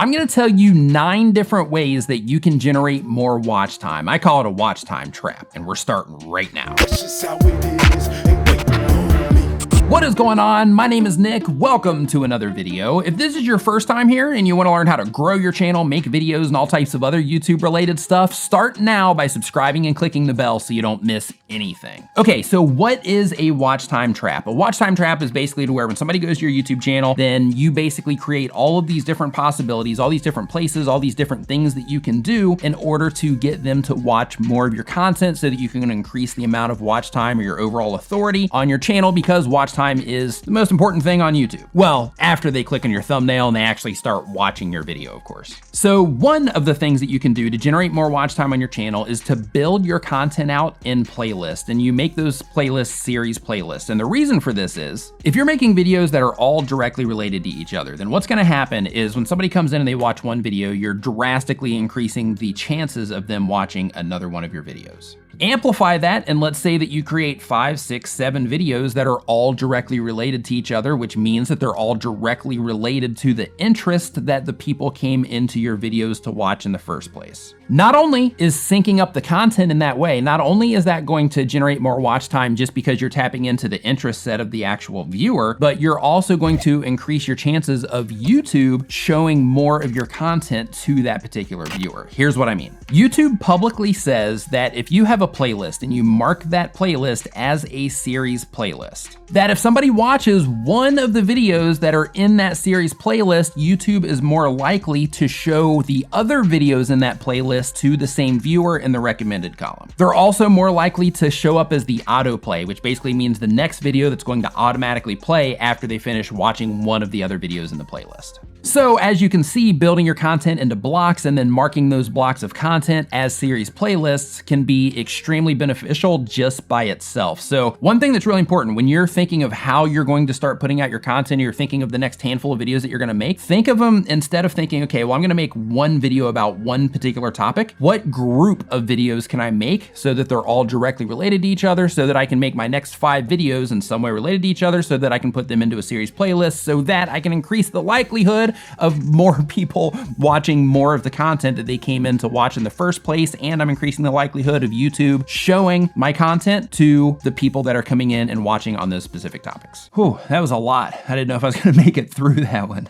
I'm gonna tell you 9 different ways that you can generate more watch time. I call it a watch time trap, and we're starting right now. That's just how it is. Ain't waiting on me. What is going on? My name is Nick. Welcome to another video. If this is your first time here and you want to learn how to grow your channel, make videos, and all types of other YouTube related stuff, start now by subscribing and clicking the bell so you don't miss anything. Okay, so what is a watch time trap? A watch time trap is basically to where when somebody goes to your YouTube channel, then you basically create all of these different possibilities, all these different places, all these different things that you can do in order to get them to watch more of your content so that you can increase the amount of watch time or your overall authority on your channel, because watch time is the most important thing on YouTube. Well, after they click on your thumbnail and they actually start watching your video, of course. So one of the things that you can do to generate more watch time on your channel is to build your content out in playlists, and you make those playlists series playlists. And the reason for this is, if you're making videos that are all directly related to each other, then what's gonna happen is when somebody comes in and they watch one video, you're drastically increasing the chances of them watching another one of your videos. Amplify that, and let's say that you create 5, 6, 7 videos that are all directly related to each other, which means that they're all directly related to the interest that the people came into your videos to watch in the first place. Not only is syncing up the content in that way, not only is that going to generate more watch time just because you're tapping into the interest set of the actual viewer, but you're also going to increase your chances of YouTube showing more of your content to that particular viewer. Here's what I mean. YouTube publicly says that if you have a playlist and you mark that playlist as a series playlist, that if somebody watches one of the videos that are in that series playlist, YouTube is more likely to show the other videos in that playlist to the same viewer in the recommended column. They're also more likely to show up as the autoplay, which basically means the next video that's going to automatically play after they finish watching one of the other videos in the playlist. So as you can see, building your content into blocks and then marking those blocks of content as series playlists can be extremely beneficial just by itself. So one thing that's really important when you're thinking of how you're going to start putting out your content, or you're thinking of the next handful of videos that you're gonna make, think of them, instead of thinking, okay, well, I'm gonna make one video about one particular topic, what group of videos can I make so that they're all directly related to each other, so that I can make my next 5 videos in some way related to each other, so that I can put them into a series playlist, so that I can increase the likelihood of more people watching more of the content that they came in to watch in the first place, and I'm increasing the likelihood of YouTube showing my content to the people that are coming in and watching on those specific topics. Whew, that was a lot. I didn't know if I was gonna make it through that one.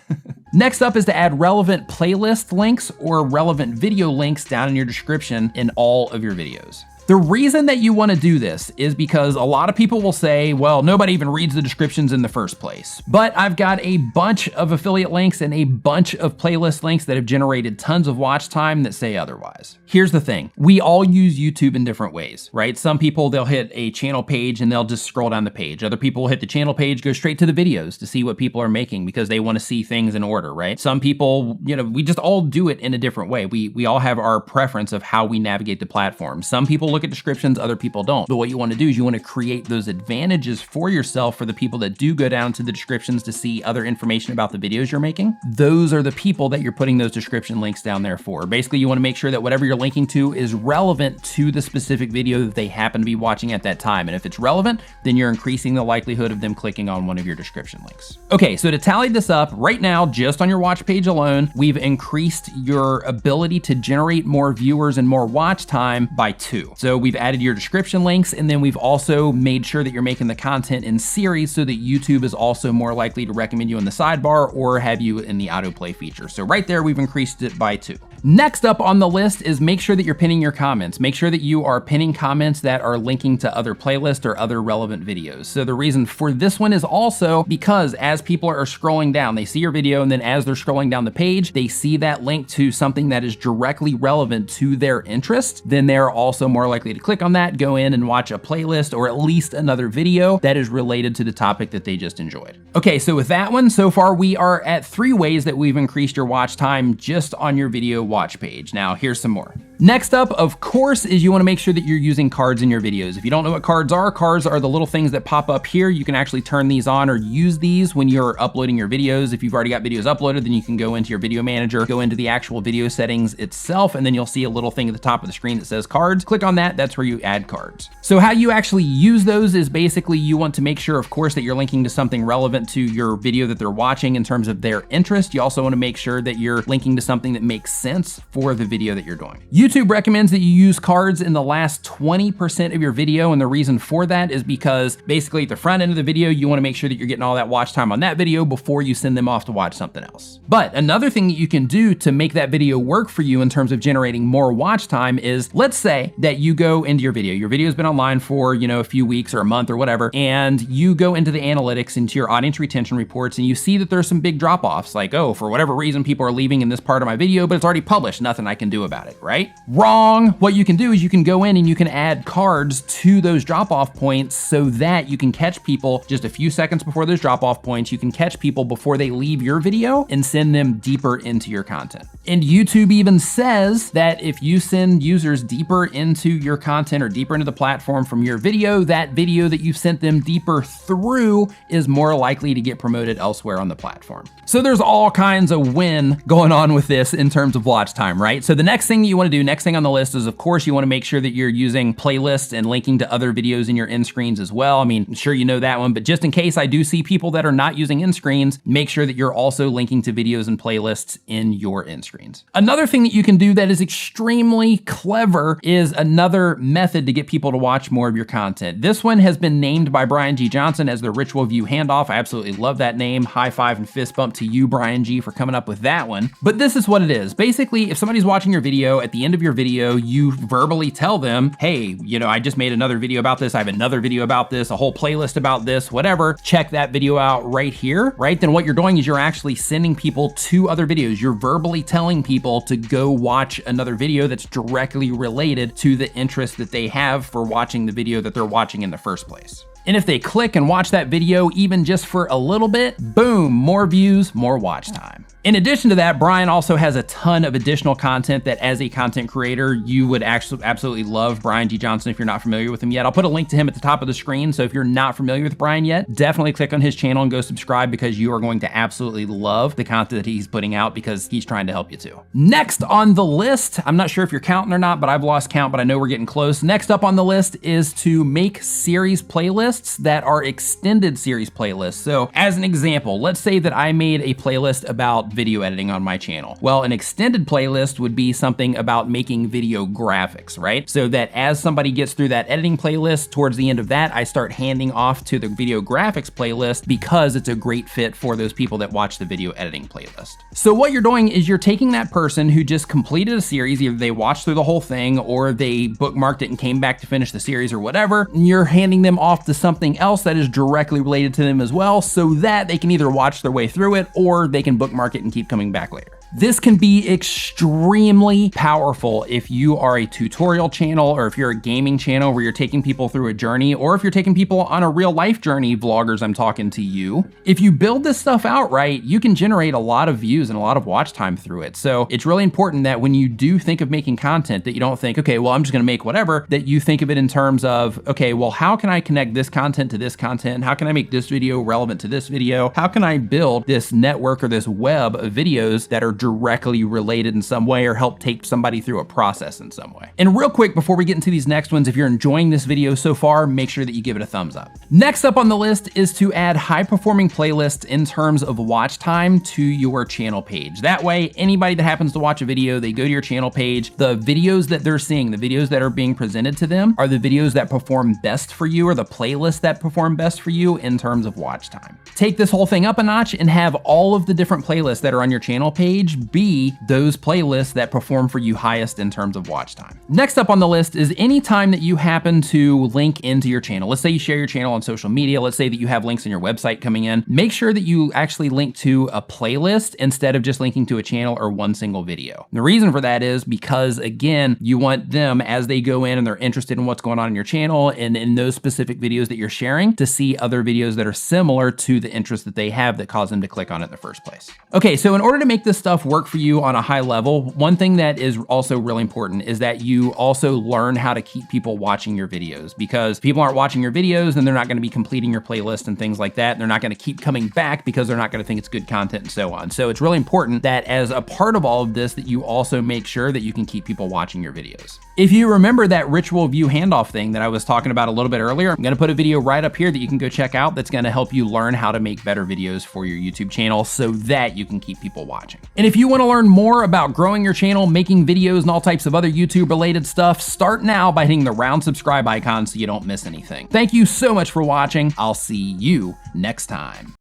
Next up is to add relevant playlist links or relevant video links down in your description in all of your videos. The reason that you want to do this is because a lot of people will say, well, nobody even reads the descriptions in the first place. But I've got a bunch of affiliate links and a bunch of playlist links that have generated tons of watch time that say otherwise. Here's the thing. We all use YouTube in different ways, right? Some people, they'll hit a channel page and they'll just scroll down the page. Other people will hit the channel page, go straight to the videos to see what people are making because they want to see things in order, right? Some people, we just all do it in a different way. We all have our preference of how we navigate the platform. Some people look at descriptions, other people don't. But what you want to do is you want to create those advantages for yourself for the people that do go down to the descriptions to see other information about the videos you're making. Those are the people that you're putting those description links down there for. Basically, you want to make sure that whatever you're linking to is relevant to the specific video that they happen to be watching at that time. And if it's relevant, then you're increasing the likelihood of them clicking on one of your description links. Okay, so to tally this up, right now, just on your watch page alone, we've increased your ability to generate more viewers and more watch time by 2. So we've added your description links, and then we've also made sure that you're making the content in series so that YouTube is also more likely to recommend you in the sidebar or have you in the autoplay feature. So right there, we've increased it by 2. Next up on the list is make sure that you're pinning your comments. Make sure that you are pinning comments that are linking to other playlists or other relevant videos. So the reason for this one is also because as people are scrolling down, they see your video, and then as they're scrolling down the page, they see that link to something that is directly relevant to their interest. Then they're also more likely to click on that, go in and watch a playlist or at least another video that is related to the topic that they just enjoyed. Okay, so with that one, so far we are at 3 ways that we've increased your watch time just on your video watch page. Now, here's some more. Next up, of course, is you wanna make sure that you're using cards in your videos. If you don't know what cards are the little things that pop up here. You can actually turn these on or use these when you're uploading your videos. If you've already got videos uploaded, then you can go into your video manager, go into the actual video settings itself, and then you'll see a little thing at the top of the screen that says cards. Click on that, that's where you add cards. So how you actually use those is basically you want to make sure, of course, that you're linking to something relevant to your video that they're watching in terms of their interest. You also wanna make sure that you're linking to something that makes sense for the video that you're doing. YouTube recommends that you use cards in the last 20% of your video, and the reason for that is because basically at the front end of the video, you wanna make sure that you're getting all that watch time on that video before you send them off to watch something else. But another thing that you can do to make that video work for you in terms of generating more watch time is, let's say that you go into your video. Your video's been online for, a few weeks or a month or whatever, and you go into the analytics, into your audience retention reports, and you see that there's some big drop-offs, like, oh, for whatever reason, people are leaving in this part of my video, but it's already published, nothing I can do about it, right? Wrong. What you can do is you can go in and you can add cards to those drop-off points so that you can catch people just a few seconds before those drop-off points. You can catch people before they leave your video and send them deeper into your content. And YouTube even says that if you send users deeper into your content or deeper into the platform from your video, that video that you've sent them deeper through is more likely to get promoted elsewhere on the platform. So there's all kinds of win going on with this in terms of watch time, right? So the next thing that you wanna do, next thing on the list is, of course, you wanna make sure that you're using playlists and linking to other videos in your end screens as well. I mean, I'm sure you know that one, but just in case I do see people that are not using end screens, make sure that you're also linking to videos and playlists in your end screens. Another thing that you can do that is extremely clever is another method to get people to watch more of your content. This one has been named by Brian G. Johnson as the ritual of You Handoff. I absolutely love that name. High five and fist bump to you, Brian G., for coming up with that one. But this is what it is. Basically, if somebody's watching your video, at the end of your video, you verbally tell them, hey, I just made another video about this. I have another video about this, a whole playlist about this, whatever. Check that video out right here, right? Then what you're doing is you're actually sending people to other videos. You're verbally telling people to go watch another video that's directly related to the interest that they have for watching the video that they're watching in the first place. And if they click and watch that video, even just for a little bit, boom, more views, more watch time. In addition to that, Brian also has a ton of additional content that as a content creator, you would actually absolutely love. Brian G. Johnson, if you're not familiar with him yet. I'll put a link to him at the top of the screen. So if you're not familiar with Brian yet, definitely click on his channel and go subscribe, because you are going to absolutely love the content that he's putting out, because he's trying to help you too. Next on the list, I'm not sure if you're counting or not, but I've lost count, but I know we're getting close. Next up on the list is to make series playlists that are extended series playlists. So as an example, let's say that I made a playlist about video editing on my channel. Well, an extended playlist would be something about making video graphics, right? So that as somebody gets through that editing playlist, towards the end of that, I start handing off to the video graphics playlist, because it's a great fit for those people that watch the video editing playlist. So what you're doing is you're taking that person who just completed a series, either they watched through the whole thing or they bookmarked it and came back to finish the series or whatever, and you're handing them off to something else that is directly related to them as well, so that they can either watch their way through it or they can bookmark it and keep coming back later. This can be extremely powerful if you are a tutorial channel, or if you're a gaming channel where you're taking people through a journey, or if you're taking people on a real life journey, vloggers, I'm talking to you. If you build this stuff out right, you can generate a lot of views and a lot of watch time through it. So it's really important that when you do think of making content, that you don't think, okay, well, I'm just gonna make whatever, that you think of it in terms of, okay, well, how can I connect this content to this content? How can I make this video relevant to this video? How can I build this network or this web of videos that are directly related in some way, or help take somebody through a process in some way? And real quick, before we get into these next ones, if you're enjoying this video so far, make sure that you give it a thumbs up. Next up on the list is to add high performing playlists in terms of watch time to your channel page. That way, anybody that happens to watch a video, they go to your channel page, the videos that they're seeing, the videos that are being presented to them are the videos that perform best for you, or the playlists that perform best for you in terms of watch time. Take this whole thing up a notch and have all of the different playlists that are on your channel page be those playlists that perform for you highest in terms of watch time. Next up on the list is any time that you happen to link into your channel. Let's say you share your channel on social media. Let's say that you have links on your website coming in. Make sure that you actually link to a playlist instead of just linking to a channel or one single video. And the reason for that is because, again, you want them, as they go in and they're interested in what's going on in your channel and in those specific videos that you're sharing, to see other videos that are similar to the interest that they have that caused them to click on it in the first place. Okay, so in order to make this stuff stuff work for you on a high level, one thing that is also really important is that you also learn how to keep people watching your videos, because if people aren't watching your videos, then they're not gonna be completing your playlist and things like that. And they're not gonna keep coming back because they're not gonna think it's good content and so on. So it's really important that as a part of all of this, that you also make sure that you can keep people watching your videos. If you remember that ritual view handoff thing that I was talking about a little bit earlier, I'm gonna put a video right up here that you can go check out that's gonna help you learn how to make better videos for your YouTube channel so that you can keep people watching. And if you wanna learn more about growing your channel, making videos, and all types of other YouTube related stuff, start now by hitting the round subscribe icon so you don't miss anything. Thank you so much for watching. I'll see you next time.